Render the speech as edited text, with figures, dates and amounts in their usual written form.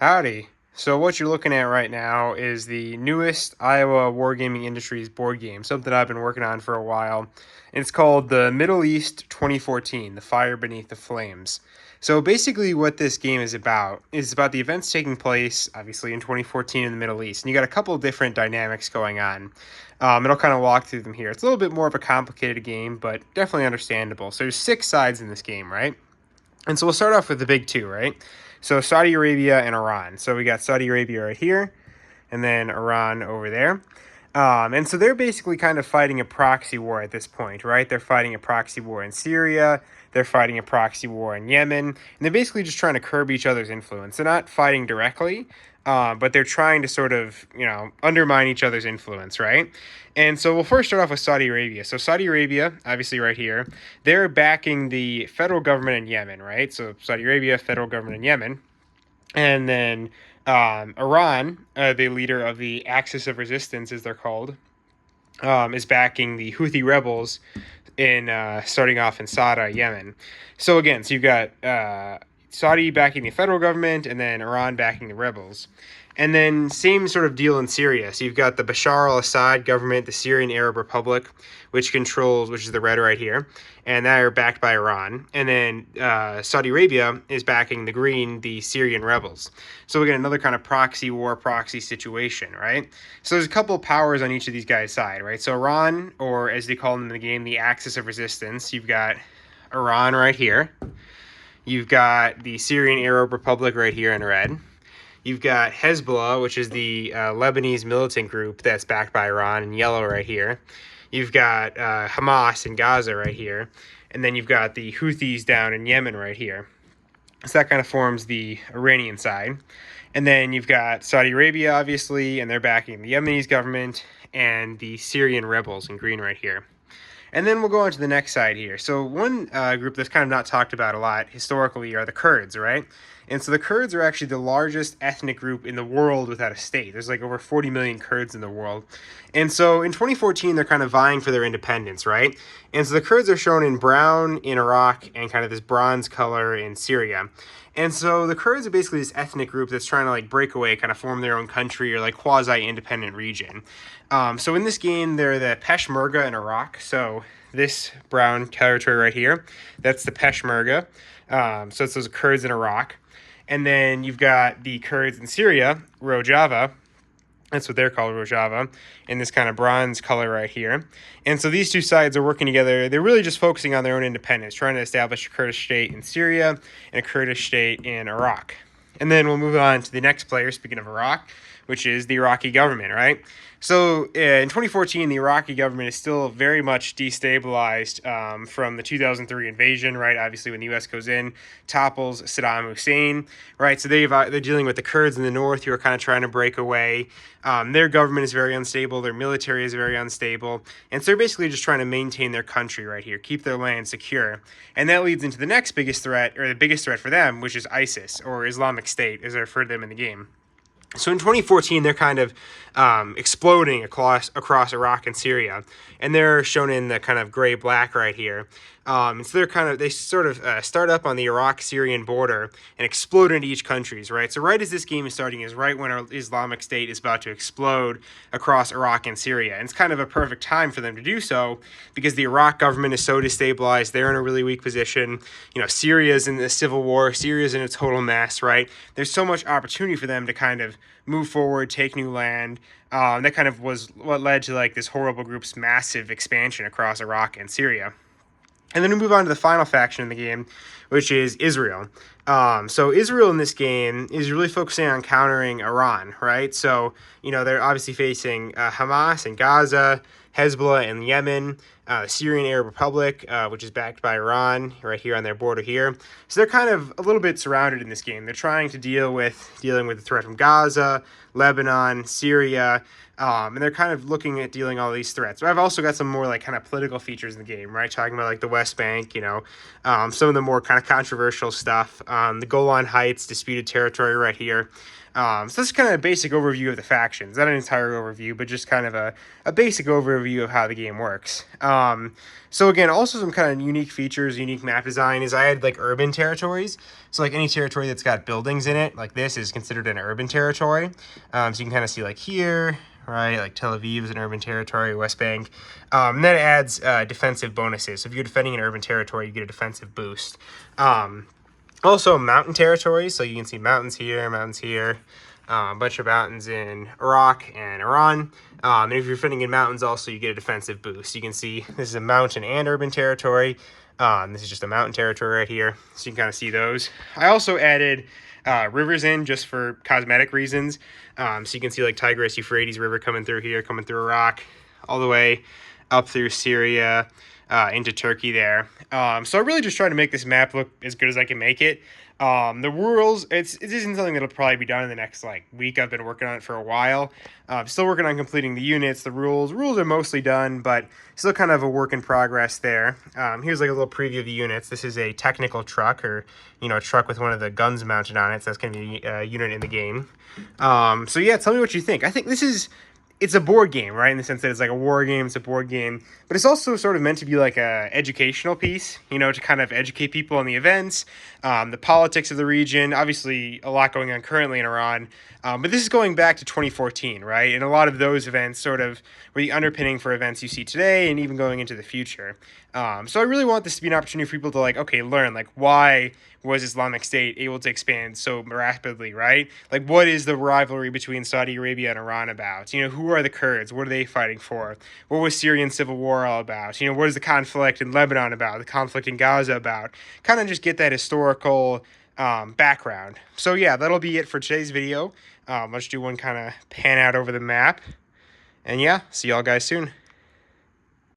Howdy. So what you're looking at right now is the newest Iowa Wargaming Industries board game, something I've been working on for a while. And it's called the Middle East 2014, The Fire Beneath the Flames. So basically what this game is about the events taking place, obviously, in 2014 in the Middle East. And you got a couple different dynamics going on. And I'll kind of walk through them here. It's a little bit more of a complicated game, but definitely understandable. So there's 6 sides in this game, right? And so we'll start off with the big two, right? So Saudi Arabia and Iran. So we got Saudi Arabia right here, and then Iran over there. And so they're basically kind of fighting a proxy war at this point, right? They're fighting a proxy war in Syria. They're fighting a proxy war in Yemen. And they're basically just trying to curb each other's influence. They're not fighting directly, but they're trying to sort of, undermine each other's influence, right? And so we'll first start off with Saudi Arabia. So Saudi Arabia, obviously right here, they're backing the federal government in Yemen, right? So Saudi Arabia, federal government in Yemen. And then Iran, the leader of the Axis of Resistance, as they're called, is backing the Houthi rebels in starting off in Sada, Yemen. So again, so you've got Saudi backing the federal government, and then Iran backing the rebels. And then same sort of deal in Syria. So you've got the Bashar al-Assad government, the Syrian Arab Republic, which is the red right here, and they are backed by Iran. And then Saudi Arabia is backing the green, the Syrian rebels. So again, another kind of proxy war, proxy situation, right? So there's a couple of powers on each of these guys' side, right? So Iran, or as they call them in the game, the Axis of Resistance. You've got Iran right here. You've got the Syrian Arab Republic right here in red. You've got Hezbollah, which is the Lebanese militant group that's backed by Iran, in yellow right here. You've got Hamas in Gaza right here. And then you've got the Houthis down in Yemen right here. So that kind of forms the Iranian side. And then you've got Saudi Arabia, obviously, and they're backing the Yemenese government and the Syrian rebels in green right here. And then we'll go on to the next side here. So one group that's kind of not talked about a lot historically are the Kurds, right? And so the Kurds are actually the largest ethnic group in the world without a state. There's like over 40 million Kurds in the world. And so in 2014, they're kind of vying for their independence, right? And so the Kurds are shown in brown in Iraq and kind of this bronze color in Syria. And so the Kurds are basically this ethnic group that's trying to like break away, kind of form their own country or like quasi-independent region. So in this game, they're the Peshmerga in Iraq. So this brown territory right here, that's the Peshmerga. So it's those Kurds in Iraq. And then you've got the Kurds in Syria, Rojava. That's what they're called, Rojava, in this kind of bronze color right here. And so these two sides are working together. They're really just focusing on their own independence, trying to establish a Kurdish state in Syria and a Kurdish state in Iraq. And then we'll move on to the next player, speaking of Iraq, which is the Iraqi government, right? So in 2014, the Iraqi government is still very much destabilized from the 2003 invasion, right? Obviously, when the U.S. goes in, topples Saddam Hussein, right? So they're dealing with the Kurds in the north who are kind of trying to break away. Their government is very unstable. Their military is very unstable. And so they're basically just trying to maintain their country right here, keep their land secure. And that leads into the next biggest threat, or the biggest threat for them, which is ISIS, or Islamic State, as I refer to them in the game. So in 2014, they're kind of exploding across Iraq and Syria, and they're shown in the kind of gray-black right here. And so they sort of start up on the Iraq-Syrian border and explode into each countries, right? So right as this game is starting is right when our Islamic State is about to explode across Iraq and Syria. And it's kind of a perfect time for them to do so because the Iraq government is so destabilized. They're in a really weak position. Syria's in the civil war. Syria's in a total mess, right? There's so much opportunity for them to kind of move forward, take new land. That kind of was what led to like this horrible group's massive expansion across Iraq and Syria. And then we move on to the final faction in the game, which is Israel. So Israel in this game is really focusing on countering Iran, right? So, they're obviously facing Hamas in Gaza, Hezbollah in Yemen, Syrian Arab Republic, which is backed by Iran, right here on their border here. So they're kind of a little bit surrounded in this game. They're trying to dealing with the threat from Gaza, Lebanon, Syria, And they're kind of looking at dealing all these threats. But I've also got some more like kind of political features in the game, right? Talking about like the West Bank, some of the more kind of controversial stuff. The Golan Heights, disputed territory right here. So that's kind of a basic overview of the factions. Not an entire overview, but just kind of a basic overview of how the game works. So again, also some kind of unique features, unique map design is I had like urban territories. So like any territory that's got buildings in it, like this is considered an urban territory. So you can kind of see like here, right? Like Tel Aviv is an urban territory, West Bank. And then it adds defensive bonuses. So if you're defending an urban territory, you get a defensive boost. Also mountain territory, so you can see mountains here, a bunch of mountains in Iraq and Iran. And if you're defending in mountains also, you get a defensive boost. You can see this is a mountain and urban territory. This is just a mountain territory right here, so you can kind of see those. I also added rivers in just for cosmetic reasons. So you can see like Tigris, Euphrates River coming through here, coming through Iraq, all the way up through Syria, into Turkey there. So I really just try to make this map look as good as I can make it. The rules, it isn't something that'll probably be done in the next like week. I've been working on it for a while. Still working on completing the units. The rules are mostly done, but still kind of a work in progress there. Here's like a little preview of the units. This is a technical truck, or a truck with one of the guns mounted on it. So that's going to be a unit in the game. So yeah, tell me what you think. I think it's a board game, right? In the sense that it's like a war game, it's a board game, but it's also sort of meant to be like a educational piece, to kind of educate people on the events, the politics of the region. Obviously, a lot going on currently in Iran, but this is going back to 2014, right? And a lot of those events sort of were the underpinning for events you see today and even going into the future. So I really want this to be an opportunity for people to learn, why was Islamic State able to expand so rapidly, right? Like, what is the rivalry between Saudi Arabia and Iran about? Who are the Kurds? What are they fighting for? What was Syrian civil war all about? What is the conflict in Lebanon about? The conflict in Gaza about? Kind of just get that historical background. So yeah, that'll be it for today's video. Let's do one kind of pan out over the map. And yeah, see y'all guys soon.